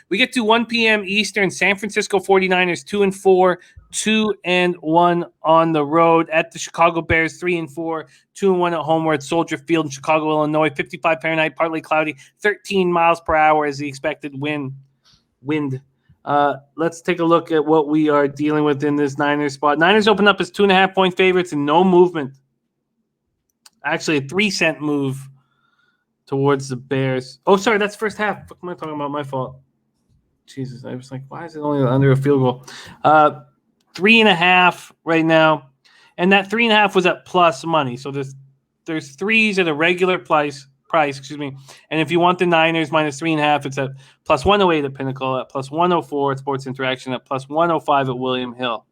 We get to 1 p.m. Eastern. San Francisco 49ers 2-4, 2-1 on the road at the Chicago Bears 3-4, 2-1 at home. We're at Soldier Field in Chicago, Illinois. 55 Fahrenheit, partly cloudy, 13 miles per hour is the expected wind. Let's take a look at what we are dealing with in this Niners spot. Niners open up as 2.5-point favorites and no movement. Actually, a 3-cent move towards the Bears. Oh, sorry, that's first half. What am I talking about? My fault. Jesus, I was like, why is it only under a field goal? 3.5 right now, and that 3.5 was at plus money. So there's threes at a regular price. And if you want the Niners minus 3.5, it's at plus 108 at Pinnacle, at plus 104 at Sports Interaction, at plus 105 at William Hill.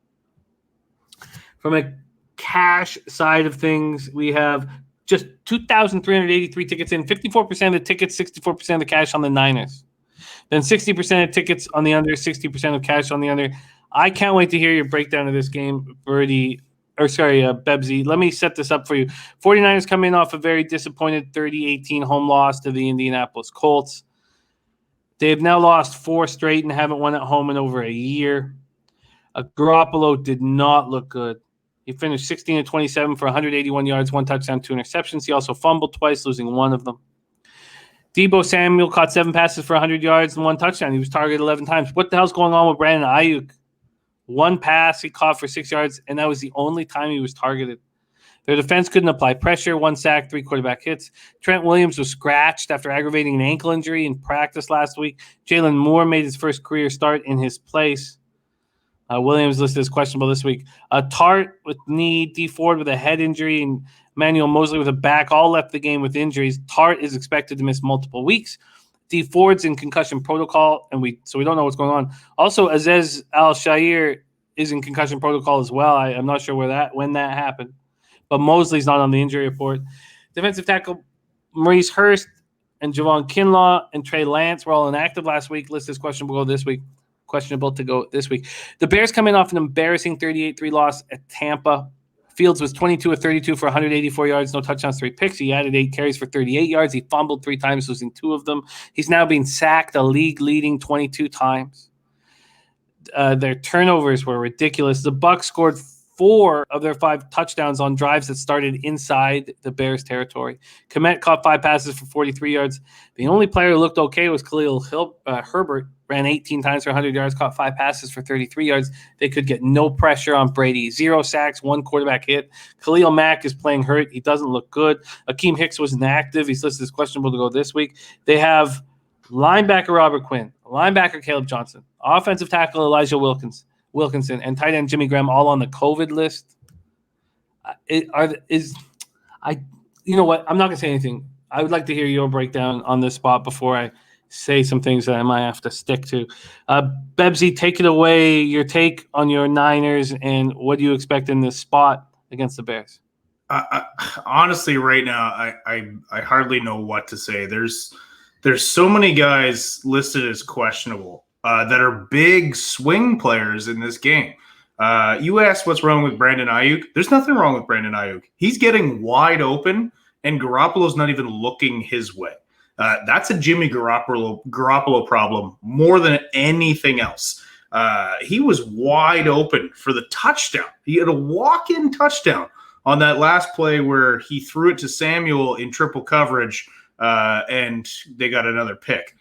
From a cash side of things, we have just 2,383 tickets in, 54% of the tickets, 64% of the cash on the Niners. Then 60% of tickets on the under, 60% of cash on the under. I can't wait to hear your breakdown of this game, Bebsie. Let me set this up for you. 49ers come in off a very disappointed 30-18 home loss to the Indianapolis Colts. They've now lost 4 straight and haven't won at home in over a year. Garoppolo did not look good. He finished 16-27 for 181 yards, 1 touchdown, 2 interceptions. He also fumbled twice, losing one of them. Deebo Samuel caught 7 passes for 100 yards and 1 touchdown. He was targeted 11 times. What the hell's going on with Brandon Ayuk? 1 pass he caught for 6 yards, and that was the only time he was targeted. Their defense couldn't apply pressure. 1 sack, 3 quarterback hits. Trent Williams was scratched after aggravating an ankle injury in practice last week. Jalen Moore made his first career start in his place. Williams listed as questionable this week. Tart with knee, D Ford with a head injury, and Emmanuel Mosley with a back all left the game with injuries. Tart is expected to miss multiple weeks. D Ford's in concussion protocol, so we don't know what's going on. Also, Aziz Al-Shair is in concussion protocol as well. I'm not sure when that happened, but Mosley's not on the injury report. Defensive tackle Maurice Hurst and Javon Kinlaw and Trey Lance were all inactive last week. Listed as questionable this week. Questionable to go this week. The Bears come in off an embarrassing 38-3 loss at Tampa. Fields was 22 of 32 for 184 yards, no touchdowns, 3 picks. He added 8 carries for 38 yards. He fumbled 3 times, losing 2 of them. He's now being sacked a league-leading 22 times. Their turnovers were ridiculous. The Bucs scored 4 of their 5 touchdowns on drives that started inside the Bears' territory. Kmet caught 5 passes for 43 yards. The only player who looked okay was Khalil Herbert. Ran 18 times for 100 yards, caught 5 passes for 33 yards. They could get no pressure on Brady. 0 sacks, 1 quarterback hit. Khalil Mack is playing hurt. He doesn't look good. Akeem Hicks was inactive. He's listed as questionable to go this week. They have linebacker Robert Quinn, linebacker Caleb Johnson, offensive tackle Elijah Wilkinson, and tight end Jimmy Graham all on the COVID list. You know what? I'm not going to say anything. I would like to hear your breakdown on this spot before I say some things that I might have to stick to. Bebsie, take it away, your take on your Niners, and what do you expect in this spot against the Bears? Honestly, right now, I hardly know what to say. There's so many guys listed as questionable that are big swing players in this game. You asked what's wrong with Brandon Ayuk. There's nothing wrong with Brandon Ayuk. He's getting wide open, and Garoppolo's not even looking his way. That's a Jimmy Garoppolo problem more than anything else. He was wide open for the touchdown. He had a walk-in touchdown on that last play where he threw it to Samuel in triple coverage, and they got another pick.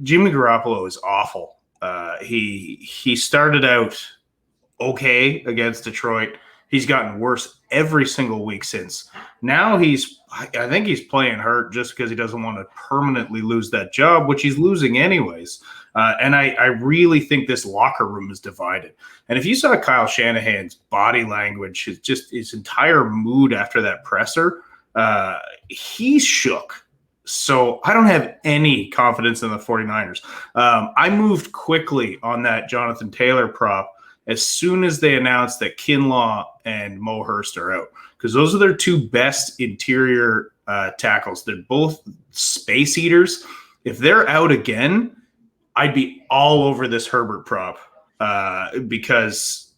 Jimmy Garoppolo is awful. He started out okay against Detroit. He's gotten worse every single week since. Now I think he's playing hurt just because he doesn't want to permanently lose that job, which he's losing anyways. And I really think this locker room is divided. And if you saw Kyle Shanahan's body language, just his entire mood after that presser, he's shook. So I don't have any confidence in the 49ers. I moved quickly on that Jonathan Taylor prop as soon as they announced that Kinlaw and Mo Hurst are out, because those are their 2 best interior tackles. They're both space eaters. If they're out again, I'd be all over this Herbert prop because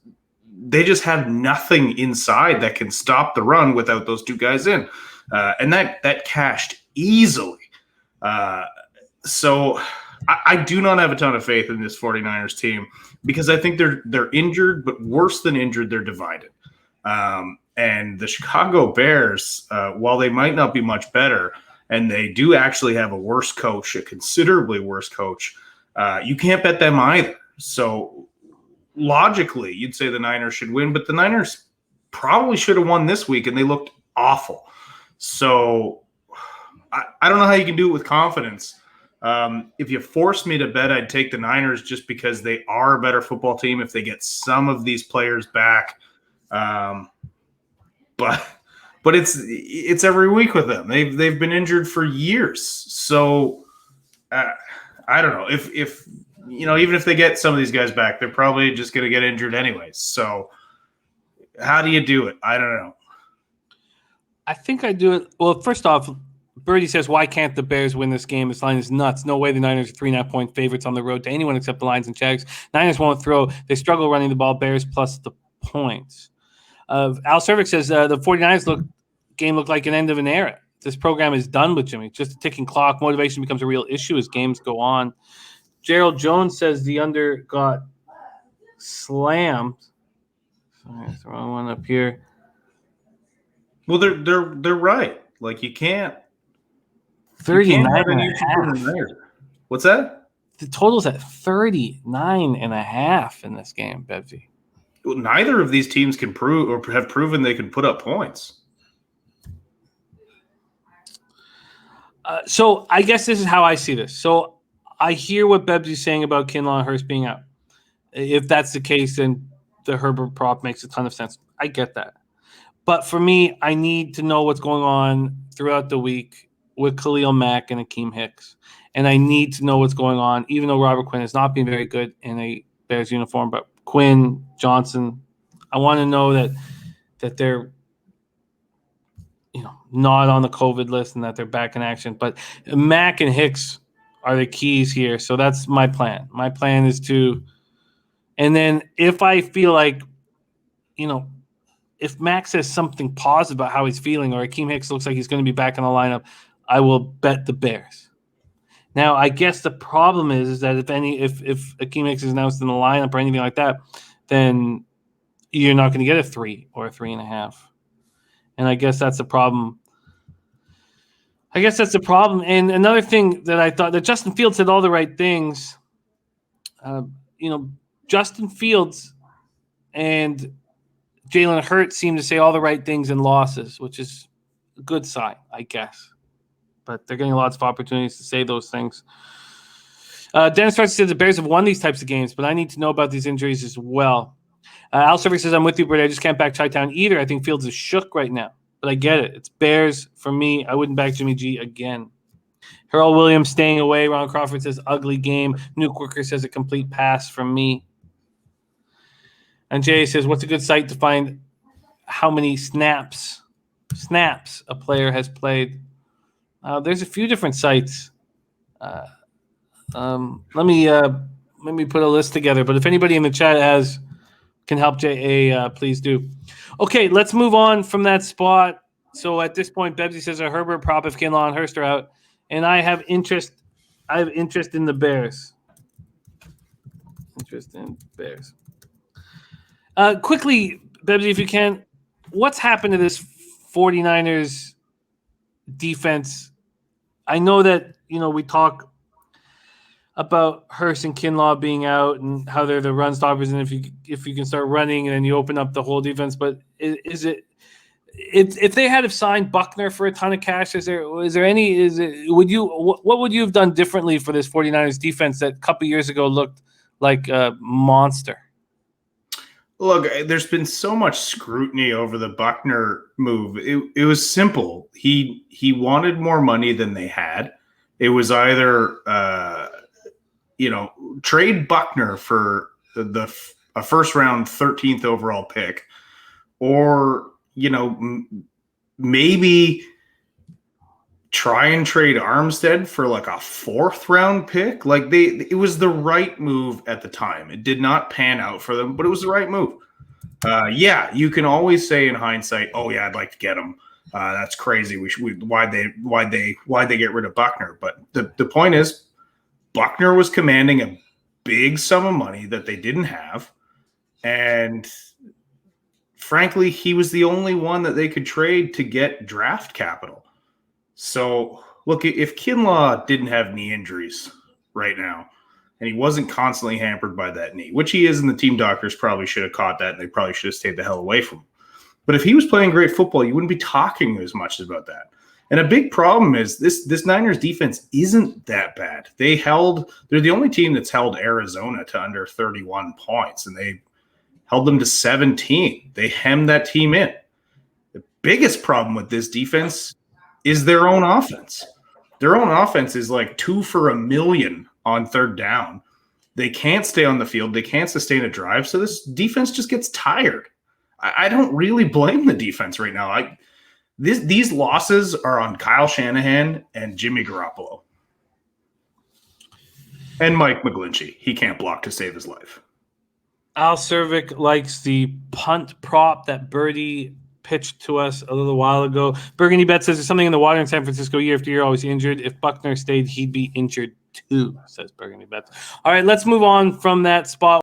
they just have nothing inside that can stop the run without those 2 guys in. And that cashed easily. So I do not have a ton of faith in this 49ers team because I think they're injured, but worse than injured, they're divided. And the Chicago Bears, while they might not be much better, and they do actually have a worse coach, a considerably worse coach, you can't bet them either. So logically, you'd say the Niners should win, but the Niners probably should have won this week, and they looked awful. So I don't know how you can do it with confidence. If you force me to bet, I'd take the Niners just because they are a better football team if they get some of these players back. But it's every week with them. They've been injured for years. So I don't know if even if they get some of these guys back, they're probably just going to get injured anyways. So how do you do it? I don't know. I think I do it. Well, first off, Birdie says, why can't the Bears win this game? This line is nuts. No way the Niners are 3.5-point favorites on the road to anyone except the Lions and Jags. Niners won't throw. They struggle running the ball. Bears plus the points. Al Cervic says the 49ers game looked like an end of an era. This program is done with Jimmy. Just a ticking clock. Motivation becomes a real issue as games go on. Gerald Jones says the under got slammed. Sorry, that's the wrong one up here. Well, they're right. Like you can't 39.5. What's that? The total's at 39.5 in this game, Bebsie. Well, neither of these teams can prove or have proven they can put up points. So I guess this is how I see this. So I hear what Bebsie's saying about Kinlaw and Hurst being out. If that's the case, then the Herbert prop makes a ton of sense. I get that. But for me, I need to know what's going on throughout the week with Khalil Mack and Akeem Hicks. And I need to know what's going on, even though Robert Quinn has not been very good in a Bears uniform. But Quinn, Johnson, I want to know that they're not on the COVID list and that they're back in action. But Mack and Hicks are the keys here. So that's my plan. My plan is to – and then if I feel like, if Max says something positive about how he's feeling or Akeem Hicks looks like he's going to be back in the lineup, I will bet the Bears. Now, I guess the problem is that if Akeem Hicks is announced in the lineup or anything like that, then you're not going to get a 3 or a 3.5. And I guess that's a problem. And another thing that I thought that Justin Fields said all the right things. Justin Fields and Jalen Hurts seem to say all the right things in losses, which is a good sign, I guess. But they're getting lots of opportunities to say those things. Dennis Farsi says the Bears have won these types of games, but I need to know about these injuries as well. Al Cervic says, I'm with you, Brady. I just can't back Chi-Town either. I think Fields is shook right now. But I get it. It's Bears for me. I wouldn't back Jimmy G again. Harold Williams staying away. Ron Crawford says ugly game. Nuke Worker says a complete pass from me. And Jay says, what's a good site to find how many snaps a player has played? There's a few different sites. Let me put a list together. But if anybody in the chat can help Jay, please do. Okay, let's move on from that spot. So at this point, Bebsy says a Herbert prop if Kinlaw and Hurst are out, and I have interest in the Bears. Quickly, Bebsy, if you can, what's happened to this 49ers defense? I know that, we talk about Hurst and Kinlaw being out and how they're the run stoppers, and if you can start running and then you open up the whole defense. But if they had signed Buckner for a ton of cash, what would you have done differently for this 49ers defense that a couple years ago looked like a monster? Look, there's been so much scrutiny over the Buckner move. It was simple. He wanted more money than they had. It was either trade Buckner for a first round 13th overall pick, or maybe try and trade Armstead for like a 4th round pick. Like it was the right move at the time. It did not pan out for them, but it was the right move. You can always say in hindsight, oh yeah, I'd like to get him. That's crazy. Why'd they get rid of Buckner? But the point is, Buckner was commanding a big sum of money that they didn't have. And frankly, he was the only one that they could trade to get draft capital. So, look, if Kinlaw didn't have knee injuries right now, and he wasn't constantly hampered by that knee, which he is, and the team doctors probably should have caught that, and they probably should have stayed the hell away from him. But if he was playing great football, you wouldn't be talking as much about that. And a big problem is this Niners defense isn't that bad. They're the only team that's held Arizona to under 31 points, and they held them to 17. They hemmed that team in. The biggest problem with this defense is their own offense. Their own offense is like 2 for a million on third down. They can't stay on the field. They can't sustain a drive. So this defense just gets tired. I don't really blame the defense right now. These losses are on Kyle Shanahan and Jimmy Garoppolo. And Mike McGlinchey. He can't block to save his life. Al Cervic likes the punt prop that Birdie pitched to us a little while ago. Burgundy Bet says there's something in the water in San Francisco year after year, always injured. If Buckner stayed, he'd be injured too, says Burgundy Bet. All right, let's move on from that spot.